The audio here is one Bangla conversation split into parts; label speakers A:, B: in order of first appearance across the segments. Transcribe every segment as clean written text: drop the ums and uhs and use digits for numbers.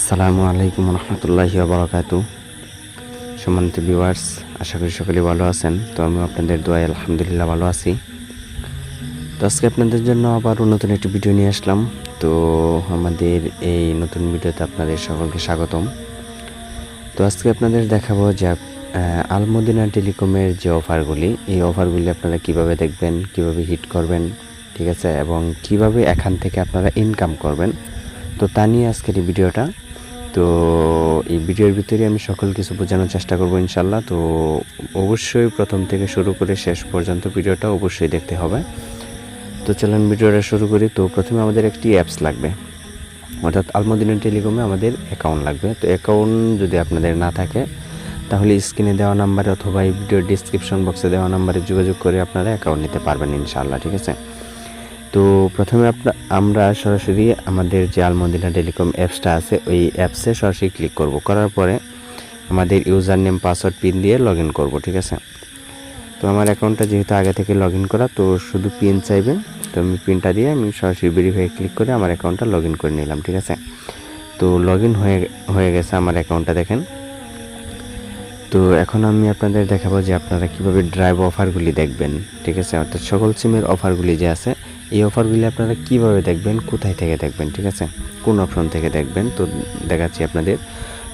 A: আসসালামু আলাইকুম রহমতুল্লাহি ওয়া বারাকাতুহু। সম্মানিত ভিউয়ার্স, আশা করি সকলে ভালো আছেন। তো আমি আপনাদের দোয়ায় আলহামদুলিল্লাহ ভালো আছি। তো আজকে আপনাদের জন্য আবারও নতুন একটি ভিডিও নিয়ে আসলাম। তো আমাদের এই নতুন ভিডিওতে আপনাদের সকলকে স্বাগতম। তো আজকে আপনাদের দেখাবো যে আল মদিনা টেলিকমের যে অফারগুলি, এই অফারগুলি আপনারা কিভাবে দেখবেন, কিভাবে হিট করবেন, ঠিক আছে, এবং কিভাবে এখান থেকে আপনারা ইনকাম করবেন। তো তা নিয়ে আজকের এই ভিডিওটা। তো এই ভিডিওর ভিতরে আমি সকল কিছু বোঝানোর চেষ্টা করব ইনশাল্লাহ। তো অবশ্যই প্রথম থেকে শুরু করে শেষ পর্যন্ত ভিডিওটা অবশ্যই দেখতে হবে। তো চলুন ভিডিওটা শুরু করি। তো প্রথমে আমাদের একটি অ্যাপস লাগবে, অর্থাৎ আল মদিনা টেলিকমে আমাদের অ্যাকাউন্ট লাগবে। তো অ্যাকাউন্ট যদি আপনাদের না থাকে তাহলে স্ক্রিনে দেওয়া নাম্বারে অথবা এই ভিডিওর ডিসক্রিপশন বক্সে দেওয়া নাম্বারে যোগাযোগ করে আপনারা অ্যাকাউন্ট নিতে পারবেন ইনশাআল্লাহ, ঠিক আছে। তো প্রথমে আমরা সরাসরি আমাদের যে আল মদিনা টেলিকম অ্যাপসটা আছে ওই অ্যাপসে সরাসরি ক্লিক করব। করার পরে আমাদের ইউজার নেম পাসওয়ার্ড পিন দিয়ে লগ ইন করবো, ঠিক আছে। তো আমার অ্যাকাউন্টটা যেহেতু আগে থেকে লগ ইন করা, তো শুধু পিন চাইবে। তো আমি পিনটা দিয়ে আমি সরাসরি ভেরিফাই ক্লিক করে আমার অ্যাকাউন্টটা লগ ইন করে নিলাম, ঠিক আছে। তো লগ ইন হয়ে গেছে আমার অ্যাকাউন্টটা, দেখেন। তো এখন আমি আপনাদের দেখাবো যে আপনারা কিভাবে ড্রাইভ অফারগুলি দেখবেন, ঠিক আছে, অর্থাৎ সকল সিমের অফারগুলি যে আছে এই অফারগুলি আপনারা কিভাবে দেখবেন, কোথায় থেকে দেখবেন, ঠিক আছে, কোন অপশন থেকে দেখবেন। তো দেখাচ্ছি আপনাদের।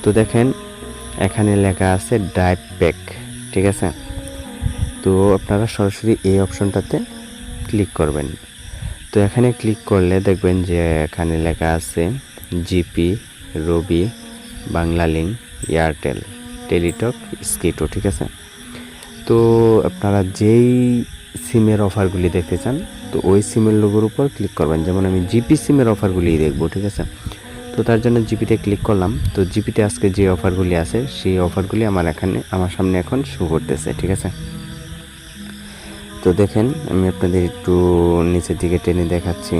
A: তো দেখেন এখানে লেখা আছে ড্রাইভ প্যাক, ঠিক আছে। তো আপনারা সরাসরি এই অপশনটাতে ক্লিক করবেন। তো এখানে ক্লিক করলে দেখবেন যে এখানে লেখা আছে জিপি, রবি, বাংলালিংক, এয়ারটেল, টেলিটক, স্কিটো, ঠিক আছে। তো আপনারা যেই সিমের অফারগুলি দেখতে চান তো ওই সিমের লোগোর উপর ক্লিক করবেন। যেমন আমি জিপি সিমের অফারগুলি দেখবো, ঠিক আছে। তো তার জন্য জিপিতে ক্লিক করলাম। তো জিপিতে আজকে যে অফারগুলি আছে সেই অফারগুলি আমার সামনে এখন শো করতেছে, ঠিক আছে। তো দেখেন আমি আপনাদের একটু নিচের দিকে টেনে দেখাচ্ছি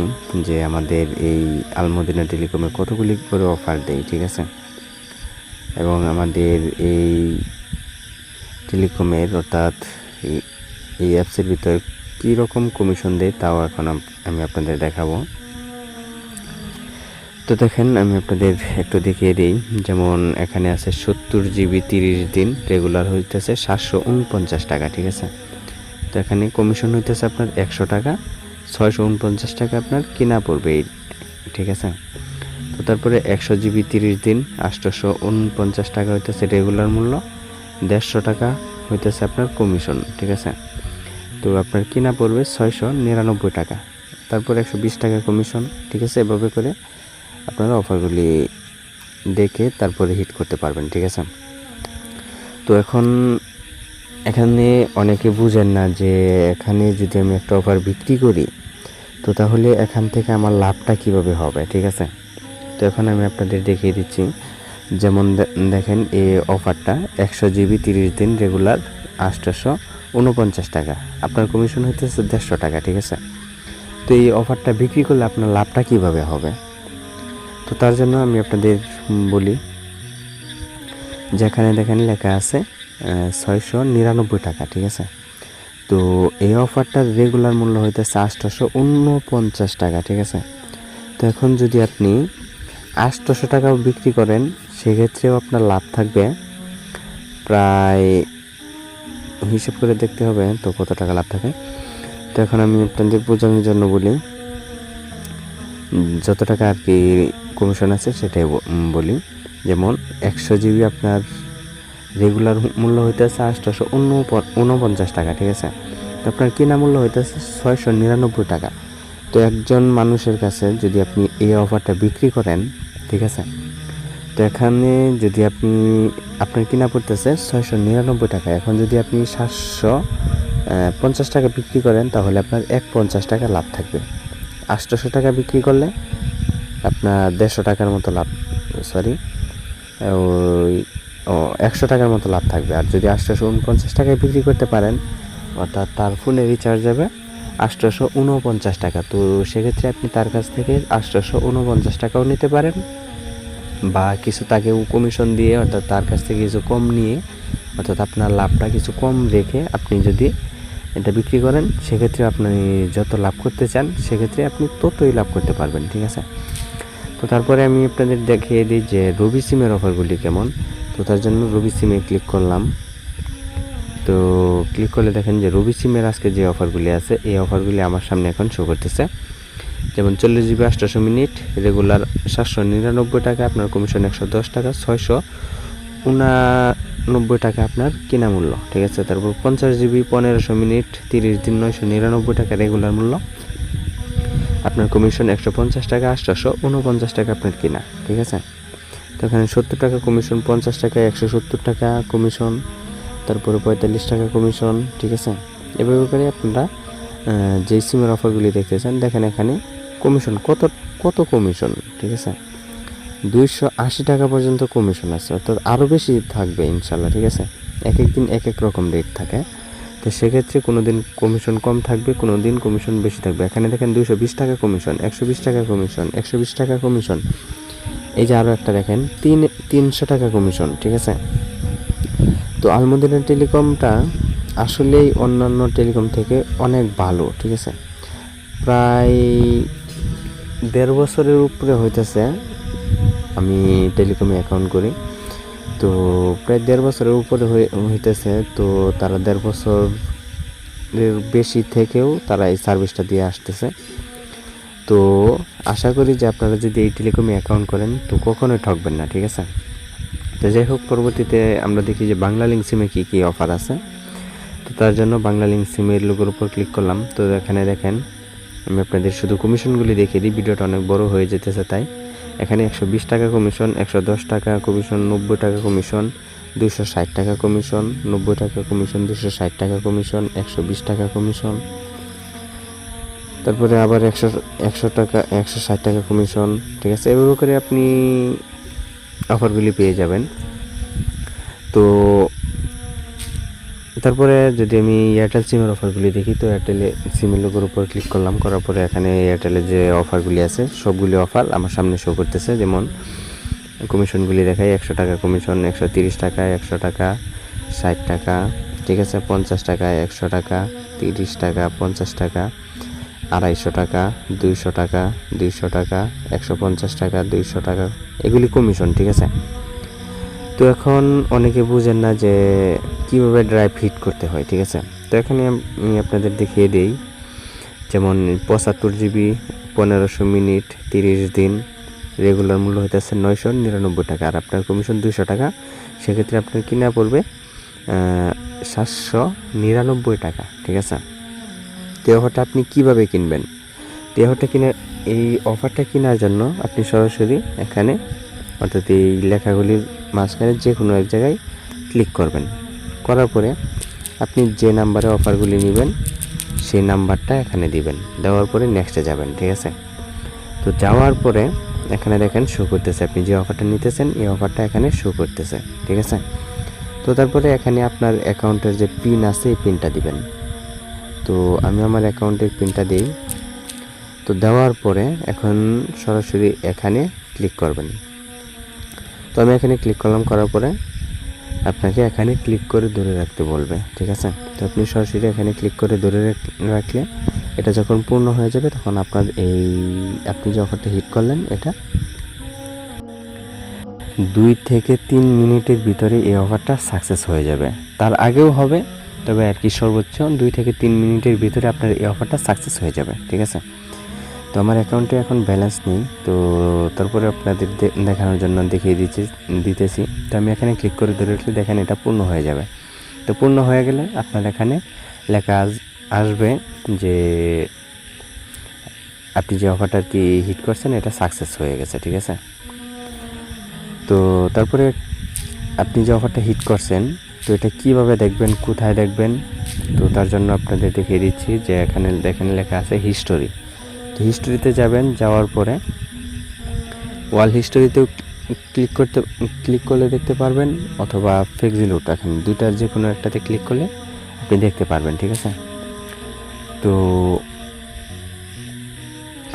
A: যে আমাদের এই আল মদিনা টেলিকমে কতগুলি করে অফার দেয়, ঠিক আছে, এবং আমাদের এই টেলিকমের অর্থাৎ এই অ্যাপসের ভিতরে কীরকম কমিশন দেয় তাও এখন আমি আপনাদের দেখাবো। তো দেখেন আমি আপনাদের একটু দেখিয়ে দিই। যেমন এখানে আছে 70 জিবি 30 দিন, রেগুলার হইতেছে 749 টাকা, ঠিক আছে। তো এখানে কমিশন হইতেছে আপনার 100 টাকা, 649 টাকা আপনার কিনা পড়বে, ঠিক আছে। তো তারপরে 100 জিবি 30 দিন 849 টাকা হইতেছে রেগুলার মূল্য, 150 টাকা হইতেছে আপনার কমিশন, ঠিক আছে। তো আপনার কিনা পড়বে 699 টাকা, তারপর 120 টাকা কমিশন, ঠিক আছে। এভাবে করে আপনারা অফারগুলি দেখে তারপরে হিট করতে পারবেন, ঠিক আছে। তো এখন এখানে অনেকে বুঝেন না যে এখানে যদি আমি একটা অফার বিক্রি করি তো তাহলে এখান থেকে আমার লাভটা কিভাবে হবে, ঠিক আছে। তো এখন আমি আপনাদের দেখিয়ে দিচ্ছি। যেমন দেখেন এই অফারটা 100 জিবি 30 দিন রেগুলার 849 টাকা, আপনার কমিশন হইতেছে 150 টাকা, ঠিক আছে। তো এই অফারটা বিক্রি করলে আপনার লাভটা কিভাবে হবে, তো তার জন্য আমি আপনাদের বলি, যেখানে দেখেন লেখা আছে 699 টাকা, ঠিক আছে। তো এই অফারটার রেগুলার মূল্য হইতেছে 849 টাকা, ঠিক আছে। তো এখন যদি আপনি 800 টাকাও বিক্রি করেন সেক্ষেত্রেও আপনার লাভ থাকবে প্রায়, হিসাব করে দেখতে হবে তো কত টাকা লাভ থাকে। তো এখন আমি আপনাদের বোঝানোর জন্য বলি, যত টাকা আর কি কমিশন আছে সেটাই বলি। যেমন 100 জিবি আপনার রেগুলার মূল্য হইতেছে 849 টাকা, ঠিক আছে। তো আপনার কিনা মূল্য হইতেছে 699 টাকা। তো একজন মানুষের কাছে যদি আপনি এই অফারটা বিক্রি করেন, ঠিক আছে, তো এখানে যদি আপনার কিনা পড়তেছে 699 টাকা, এখন যদি আপনি 750 টাকা বিক্রি করেন তাহলে আপনার 150 টাকা লাভ থাকবে। 800 টাকা বিক্রি করলে আপনার 150 টাকার মতো লাভ, সরি ওই 100 টাকার মতো লাভ থাকবে। আর যদি 849 টাকায় বিক্রি করতে পারেন অর্থাৎ তার ফোনে রিচার্জ যাবে 849 টাকা। তো সেক্ষেত্রে আপনি তার কাছ থেকে 849 টাকাও নিতে পারেন বা কিছু তাকেও কমিশন দিয়ে অর্থাৎ তার কাছ থেকে কিছু কম নিয়ে অর্থাৎ আপনার লাভটা কিছু কম রেখে আপনি যদি এটা বিক্রি করেন সেক্ষেত্রে আপনি যত লাভ করতে চান সেক্ষেত্রে আপনি ততই লাভ করতে পারবেন, ঠিক আছে। তো তারপরে আমি আপনাদের দেখিয়ে দিই যে রবি সিমের অফারগুলি কেমন। তো তার জন্য রবি সিমে ক্লিক করলাম। তো ক্লিক করলে দেখেন যে রবি সিমের আজকে যে অফারগুলি আছে এই অফারগুলি আমার সামনে এখন শো করতেছে। যেমন 40 জিবি 800 মিনিট রেগুলার 799 টাকা, আপনার কমিশন 110 টাকা, 689 টাকা আপনার কিনা মূল্য, ঠিক আছে। তারপর 50 জিবি 1500 মিনিট 30 দিন 999 টাকা রেগুলার মূল্য, আপনার কমিশন 150 টাকা, 849 টাকা আপনার কিনা, ঠিক আছে। তো এখানে 70 টাকা কমিশন, 50 টাকা 170 টাকা কমিশন, তারপরে 45 টাকা কমিশন, ঠিক আছে। এভাবে করে আপনারা যেই সিমের অফারগুলি দেখতেছেন দেখেন এখানে কমিশন কত কমিশন, ঠিক আছে। 280 টাকা পর্যন্ত কমিশন আছে, অর্থাৎ আরও বেশি থাকবে ইনশাল্লাহ, ঠিক আছে। এক এক দিন এক এক রকম রেট থাকে, তো সেক্ষেত্রে কোনো দিন কমিশন কম থাকবে, কোনো দিন কমিশন বেশি থাকবে। এখানে দেখেন 220 টাকা কমিশন, 120 টাকা কমিশন, 120 টাকা কমিশন। এই যে আরও একটা দেখেন 300 টাকা কমিশন, ঠিক আছে। তো আলমদিনা টেলিকমটা আসলেই অন্যান্য টেলিকম থেকে অনেক ভালো, ঠিক আছে। প্রায় 1.5 বছরের উপরে হইতেছে আমি টেলিকমে অ্যাকাউন্ট করি, তো প্রায় 1.5 বছরের উপরে হইতেছে। তো তারা 1.5 বছরের বেশি থেকেও তারা এই সার্ভিসটা দিয়ে আসতেছে। তো আশা করি যে আপনারা যদি এই টেলিকমে অ্যাকাউন্ট করেন তো কখনোই ঠকবেন না, ঠিক আছে। তো যাই হোক, পরবর্তীতে আমরা দেখি যে বাংলা লিঙ্ক সিমে কী কী অফার আছে। তো তার জন্য বাংলা লিঙ্ক সিমের লোগোর উপর ক্লিক করলাম। তো এখানে দেখেন আমি আপনাদের শুধু কমিশনগুলি দেখিয়ে দিই, ভিডিওটা অনেক বড় হয়ে যেতেছে তাই। এখানে 120 টাকা কমিশন, 110 টাকা কমিশন, 90 টাকা কমিশন, 260 টাকা কমিশন, 90 টাকা কমিশন, 260 টাকা কমিশন, 120 টাকা কমিশন, তারপরে আবার 100 টাকা 160 টাকা কমিশন, ঠিক আছে। এভাবে করে আপনি অফারগুলি পেয়ে যাবেন। তো তারপরে যদি আমি এয়ারটেল সিমের অফারগুলি দেখি, তো এয়ারটেলে সিমের লোগোর উপর ক্লিক করলাম, করার পরে এখানে এয়ারটেলের যে অফারগুলি আছে সবগুলি অফার আমার সামনে শো করতেছে। যেমন কমিশনগুলি দেখাই, 100 টাকা কমিশন, 130 টাকা, 100 টাকা, 60 টাকা, ঠিক আছে, 50 টাকা, 100 টাকা, 30 টাকা, 50 টাকা, 250 টাকা, 200 টাকা, 200 টাকা, 150 টাকা, 200 টাকা, এগুলি কমিশন, ঠিক আছে। তো এখন অনেকে বুঝেন না যে কীভাবে ড্রাইভ হিট করতে হয়, ঠিক আছে। তো এখানে আমি আপনাদের দেখিয়ে দিই, যেমন 75 জিবি 1500 মিনিট 30 দিন রেগুলার মূল্য হইতেছে 999 টাকা, আর আপনার কমিশন 200 টাকা, সেক্ষেত্রে আপনার কিনা পড়বে 799 টাকা, ঠিক আছে। তো এই অফারটা আপনি কীভাবে কিনবেন? তো এই অফারটা কেনার জন্য আপনি সরাসরি এখানে, অর্থাৎ এই লেখাগুলির মাঝখানে যে কোনো এক জায়গায় ক্লিক করবেন। করার পরে আপনি যে নাম্বারে অফারগুলি নেবেন সেই নাম্বারটা এখানে দিবেন, দেওয়ার পরে নেক্সটে যাবেন, ঠিক আছে। তো যাওয়ার পরে এখানে দেখেন শো করতেছে আপনি যে অফারটা নিতেছেন এই অফারটা এখানে শো করতেছে, ঠিক আছে। তো তারপরে এখানে আপনার অ্যাকাউন্টের যে পিন আছে এই পিনটা দিবেন। তো আমি আমার অ্যাকাউন্টের পিনটা দিই। তো দেওয়ার পরে এখন সরাসরি এখানে ক্লিক করবেন। তো আমি এখানে ক্লিক করলাম, করার পরে আপনাকে এখানে ক্লিক করে ধরে রাখতে বলবে, ঠিক আছে। তো আপনি সরাসরি এখানে ক্লিক করে ধরে রাখলে এটা যখন পূর্ণ হয়ে যাবে তখন আপনার আপনি যে অফারটা হিট করলেন এটা 2 থেকে 3 মিনিটের ভিতরে এই অফারটা সাকসেস হয়ে যাবে। তার আগেও হবে, তবে আর কি সর্বোচ্চ 2 থেকে 3 মিনিটের ভিতরে আপনার এই অফারটা সাকসেস হয়ে যাবে, ঠিক আছে। তো আমার অ্যাকাউন্টে এখন ব্যালেন্স নেই, তো তারপরে আপনাদের দেখানোর জন্য দেখিয়ে দিতেছি। তো আমি এখানে ক্লিক করে ধরে রাখলে দেখেন এটা পূর্ণ হয়ে যাবে। তো পূর্ণ হয়ে গেলে আপনার এখানে লেখা আসবে যে আপনি যে অফারটা কি হিট করছেন এটা সাকসেস হয়ে গেছে, ঠিক আছে। তো তারপরে আপনি যে অফারটা হিট করছেন তো এটা কিভাবে দেখবেন, কোথায় দেখবেন? তো তার জন্য আপনাদের দেখিয়ে দিচ্ছি যে এখানে দেখেন লেখা আছে হিস্টোরি। তো হিস্টোরিতে যাবেন, যাওয়ার পরে ওয়াল হিস্টোরিতেও ক্লিক করলে দেখতে পারবেন, অথবা ফেক্সিলোট, এখন দুইটার যে কোনো একটাতে ক্লিক করলে আপনি দেখতে পারবেন, ঠিক আছে। তো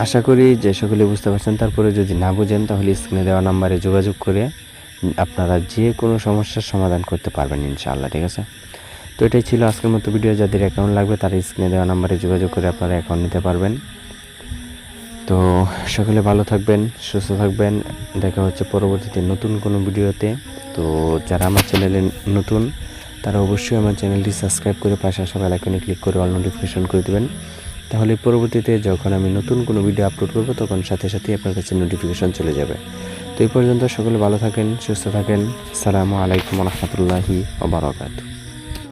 A: আশা করি যে সকলে বুঝতে পারছেন। তারপরে যদি না বুঝেন তাহলে স্ক্রিনে দেওয়া নাম্বারে যোগাযোগ করে আপনারা যে কোনো সমস্যার সমাধান করতে পারবেন ইনশাআল্লাহ, ঠিক আছে। তো এটাই ছিল আজকের মতো ভিডিও। যাদের অ্যাকাউন্ট লাগবে তারা স্ক্রিনে দেওয়া নাম্বারে যোগাযোগ করে আপনারা অ্যাকাউন্ট নিতে পারবেন। তো সকলে ভালো থাকবেন, সুস্থ থাকবেন। দেখা হচ্ছে পরবর্তীতে নতুন কোনো ভিডিওতে। তো যারা আমার চ্যানেলে নতুন তারা অবশ্যই আমার চ্যানেলটি সাবস্ক্রাইব করে পাশে আসা বেল আইকনে ক্লিক করে অল নোটিফিকেশন করে দেবেন। তাহলে পরবর্তীতে যখন আমি নতুন কোনো ভিডিও আপলোড করব তখন সাথে সাথেই আপনার কাছে নোটিফিকেশন চলে যাবে। তো এই পর্যন্ত সকলে ভালো থাকেন, সুস্থ থাকেন। আসসালামু আলাইকুম ওয়া রাহমাতুল্লাহি ওয়া বারাকাতুহু।